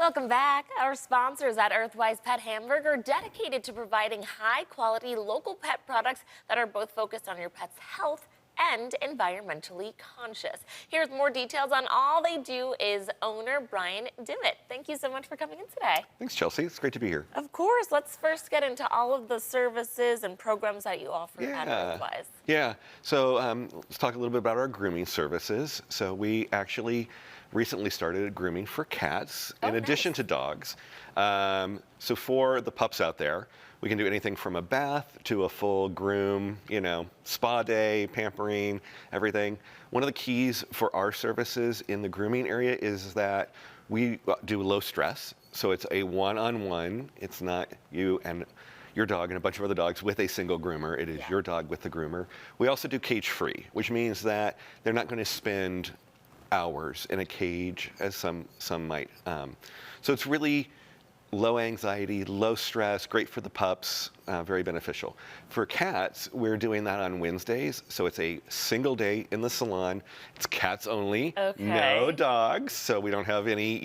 Welcome back. Our sponsors at Earthwise Pet Hamburg are dedicated to providing high-quality local pet products that are both focused on your pet's health and environmentally conscious. Here's more details on all they do is owner Brian Dimmitt. Thank you so much for coming in today. Thanks, Chelsea. It's great to be here. Of course. Let's first get into all of the services and programs that you offer at Earthwise. Yeah. So let's talk a little bit about our grooming services. So we actually recently started grooming for cats in addition to dogs. So for the pups out there, we can do anything from a bath to a full groom, spa day, pampering, everything. One of the keys for our services in the grooming area is that we do low stress. So it's a one-on-one. It's not you and your dog and a bunch of other dogs with a single groomer. It is your dog with the groomer. We also do cage-free, which means that they're not going to spend hours in a cage as some might. So it's really low anxiety, low stress, great for the pups, very beneficial. For cats, we're doing that on Wednesdays, so it's a single day in the salon. It's cats only, no dogs, so we don't have any,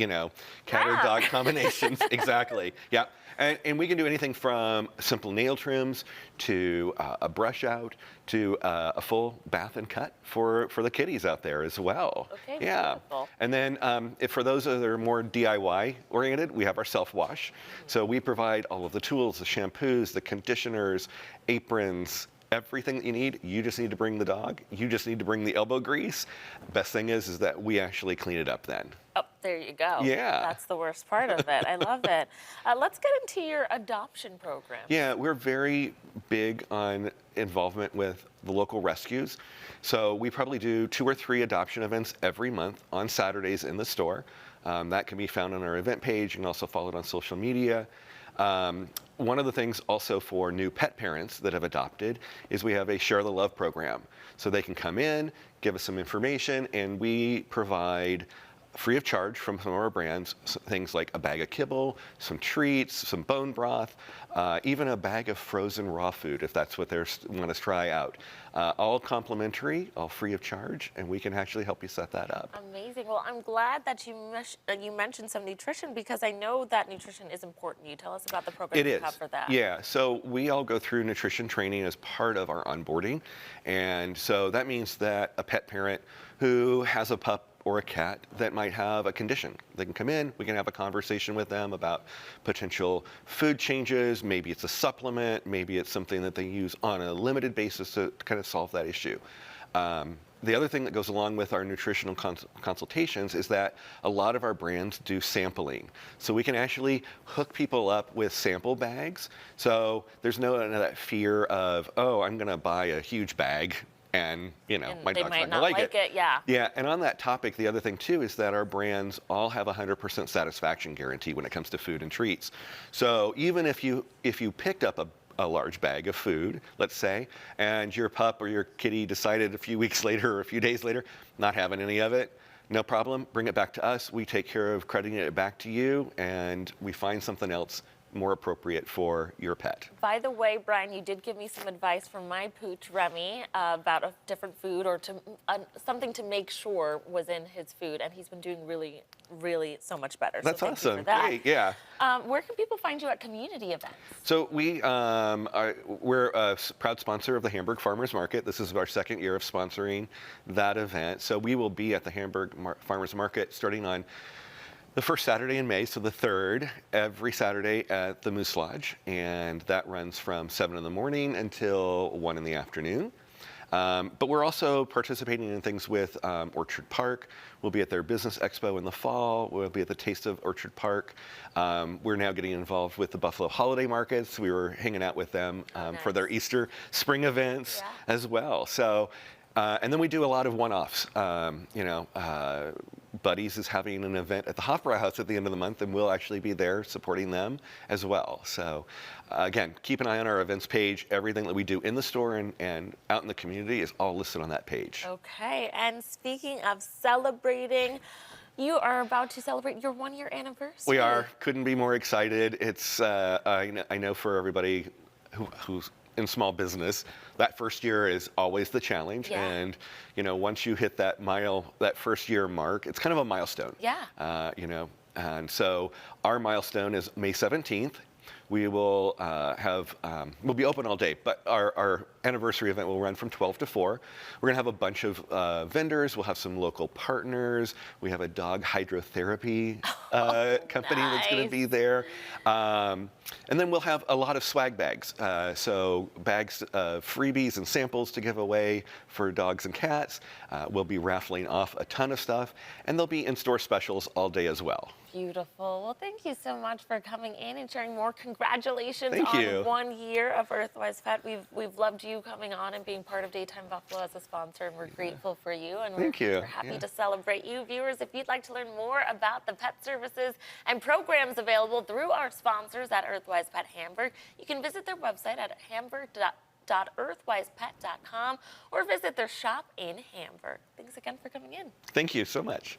cat or dog combinations. Exactly, yeah. And we can do anything from simple nail trims to a brush out to a full bath and cut for the kitties out there as well. Okay, yeah. wonderful. And then if for those that are more DIY oriented, we have our self-wash. So we provide all of the tools, the shampoos, the conditioners, aprons, everything that you need. You just need to bring the dog. You just need to bring the elbow grease. Best thing is that we actually clean it up then. Oh, there you go. Yeah. That's the worst part of it. I love it. Let's get into your adoption program. Yeah, we're very big on involvement with the local rescues. So we probably do 2 or 3 adoption events every month on Saturdays in the store. That can be found on our event page. You can also follow it on social media. One of the things also for new pet parents that have adopted is we have a Share the Love program. So they can come in, give us some information, and we provide free of charge from some of our brands, things like a bag of kibble, some treats, some bone broth, even a bag of frozen raw food if that's what they want to try out. All complimentary, all free of charge, and we can actually help you set that up. Amazing. Well, I'm glad that you mentioned some nutrition because I know that nutrition is important. You tell us about the program you have for that. Yeah, so we all go through nutrition training as part of our onboarding, and so that means that a pet parent who has a pup or a cat that might have a condition. They can come in, we can have a conversation with them about potential food changes, maybe it's a supplement, maybe it's something that they use on a limited basis to kind of solve that issue. The other thing that goes along with our nutritional consultations is that a lot of our brands do sampling. So we can actually hook people up with sample bags. So there's no that fear of, oh, I'm gonna buy a huge bag and my dog's not gonna like it. Yeah, and on that topic, the other thing too is that our brands all have a 100% satisfaction guarantee when it comes to food and treats. So even if you picked up a large bag of food, let's say, and your pup or your kitty decided a few weeks later or a few days later, not having any of it, no problem, bring it back to us. We take care of crediting it back to you, and we find something else more appropriate for your pet. By the way, Brian, you did give me some advice from my pooch, Remy, about a different food or something to make sure was in his food, and he's been doing really, really so much better. That's so awesome. That. Great, yeah. Where can people find you at community events? So we're a proud sponsor of the Hamburg Farmers Market. This is our 2nd year of sponsoring that event. So we will be at the Hamburg Farmers Market starting on the first Saturday in May, so the 3rd, every Saturday at the Moose Lodge, and that runs from 7 in the morning until 1 in the afternoon. But we're also participating in things with Orchard Park. We'll be at their Business Expo in the fall. We'll be at the Taste of Orchard Park. We're now getting involved with the Buffalo Holiday Markets. We were hanging out with them for their Easter spring events as well. So, and then we do a lot of one-offs. Buddies is having an event at the Hofbrauhaus at the end of the month, and we'll actually be there supporting them as well. So again, keep an eye on our events page. Everything that we do in the store and out in the community is all listed on that page. Okay, and speaking of celebrating, you are about to celebrate your 1-year anniversary. We are. Couldn't be more excited. It's I know for everybody who's in small business, that first year is always the challenge. And once you hit that first year mark, it's kind of a milestone. And so our milestone is May 17th. We will we'll be open all day, but our anniversary event will run from 12 to 4. We're going to have a bunch of vendors. We'll have some local partners. We have a dog hydrotherapy company that's going to be there. And then we'll have a lot of swag bags. So bags of freebies and samples to give away for dogs and cats. We'll be raffling off a ton of stuff. And there'll be in-store specials all day as well. Beautiful. Well, thank you so much for coming in and sharing more. Congratulations Thank on you. 1 year of Earthwise Pet. We've loved you coming on and being part of Daytime Buffalo as a sponsor, and we're grateful for you. And Thank you. We're happy to celebrate you. Viewers, if you'd like to learn more about the pet services and programs available through our sponsors at Earthwise Pet Hamburg, you can visit their website at hamburg.earthwisepet.com or visit their shop in Hamburg. Thanks again for coming in. Thank you so much.